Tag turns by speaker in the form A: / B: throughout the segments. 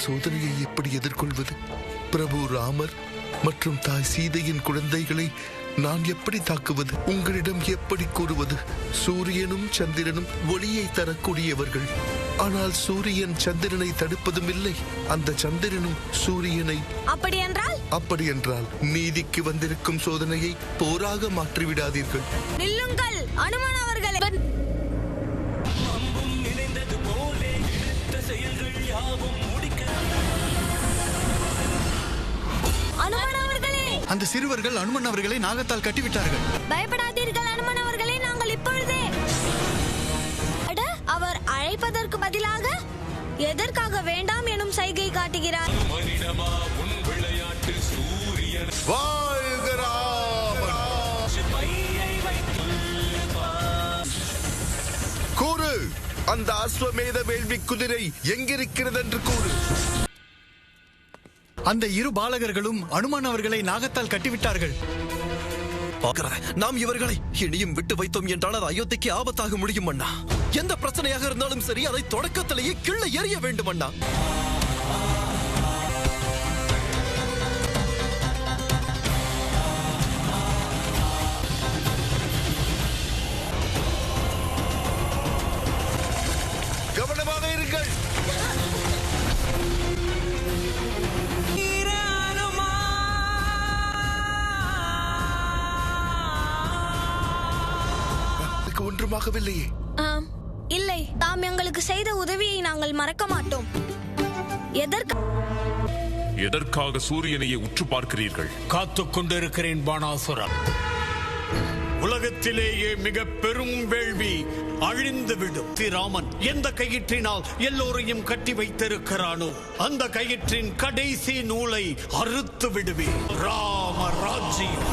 A: சோதனையை எப்படி எதிர்கொள்வது? பிரபு ராமர் மற்றும் தாய் சீதையின் குழந்தைகளை நான் எப்படி தாக்குவது? உங்களிடம் எப்படி கூறுவது? சூரியனும் சந்திரனும் ஒளியை தரக்கூடியவர்கள். ஆனால் சூரியன் சந்திரனை தடுப்பதும் இல்லை, அந்த சந்திரனும் சூரியனை. அப்படியென்றால் நீதிக்கு வந்திருக்கும் சோதனையை போராக மாற்றிவிடாதீர்கள்.
B: நில்லுங்கள் அனுமன் அவர்களே.
C: அந்த சிறுவர்கள் அனுமன் அவர்களை நாகத்தால் கட்டிவிட்டார்கள்.
B: பயப்படாதீர்கள் அனுமன் அவர்களே, நாங்கள் இப்பொழுதே. அவர் அழைப்பதற்கு பதிலாக எதற்காக வேண்டாம் எனும் சைகை காட்டுகிறார்.
A: கூறு, அந்த அஸ்வமேத வேள்வி குதிரை எங்கிருக்கிறது என்று கூறு.
C: அந்த இரு பாலகர்களும் அனுமன் அவர்களை நாகத்தால் கட்டிவிட்டார்கள்.
D: நாம் இவர்களை இனியும் விட்டு வைத்தோம் என்றால் அது அயோத்திக்கு ஆபத்தாக முடியும் அண்ணா. எந்த பிரச்சனையாக இருந்தாலும் சரி, அதை தொடக்கத்திலேயே கிள்ளை எறிய வேண்டும் அண்ணா.
A: கவனமாக இருங்கள். ஒன்றுமாகவில்லையே.
B: இல்லை, தாம் எங்களுக்கு செய்த உதவியை நாங்கள் மறக்க மாட்டோம்.
E: எதற்காக சூரியனையே உற்று பார்க்கிறீர்கள்?
F: காத்துக் கொண்டிருக்கிறேன் பானாசுரா. உலகத்திலேயே மிக பெரும் வேள்வி அழிந்துவிடும். ராமன் எந்த கயிற்றினால் எல்லோரையும் கட்டி வைத்திருக்கிறானோ அந்த கயிற்றின் கடைசி நூலை அறுத்து விடுவேன். ராம ராஜ்யம்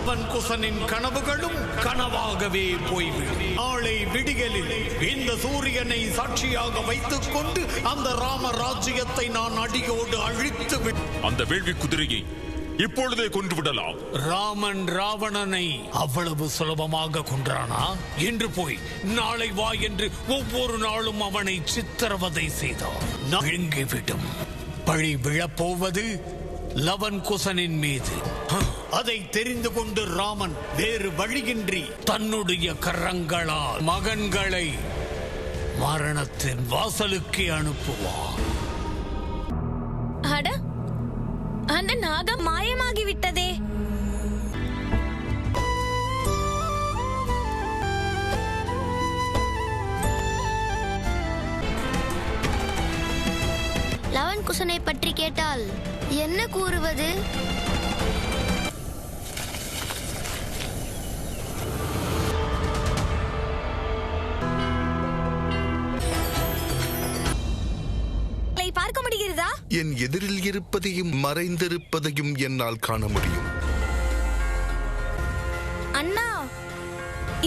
F: லவன் குசனின் கனவுகளும் கனவாகவே போய்விடும். நாளை விடியலில் இந்த சூரியனை சாட்சியாக வைத்துக் கொண்டு அந்த ராம ராஜ்யத்தை நான் அடியோடு அழித்து விடும்.
E: அந்த வேள்வி குதிரையை இப்பொழுதே கொன்று விடலாம்.
F: ராமன் ராவணனை அவ்வளவு சுலபமாக கொன்றானா? என்று போய் நாளை வா என்று ஒவ்வொரு நாளும் அவனை சித்திரவதை செய்தான். நழுங்கிவிடும். பழி விழப்போவது லவன் குசனின் மீது. அதை தெரிந்து கொண்டு ராமன் வேறு வழியின்றி தன்னுடைய கரங்களால் மகன்களை மரணத்தின் வாசலுக்கு அனுப்புவான்.
B: அந்த நாகம் மாயமாகிவிட்டதே.
G: லவன் குசனை பற்றி கேட்டால் என்ன கூறுவது?
B: பார்க்க முடிகிறதா?
A: என் எதிரில் இருப்பதையும் மறைந்திருப்பதையும் என்னால் காண முடியும்.
B: அண்ணா,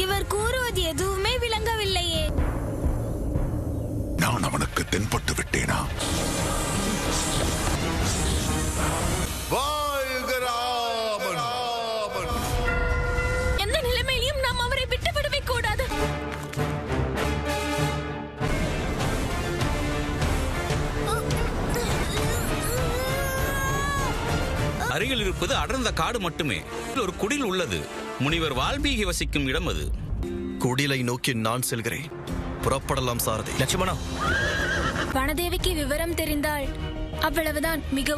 B: இவர் கூறுவது எதுவுமே விளங்கவில்லையே.
H: நான் அவனுக்கு தென்பட்டு விட்டேனா?
B: எந்த நிலைமையிலும் நாம் அவரை விட்டுவிடவே கூடாது.
I: அருகில் இருப்பது அடர்ந்த காடு மட்டுமே. ஒரு குடில் உள்ளது. முனிவர் வால்மீகி வசிக்கும் இடம் அது.
D: குடிலை நோக்கி நான் செல்கிறேன். புறப்படலாம் சாரதி.
I: லட்சுமணா,
B: வனதேவிக்கு விவரம் தெரிந்தால் அவ்வளவுதான். மிகவும்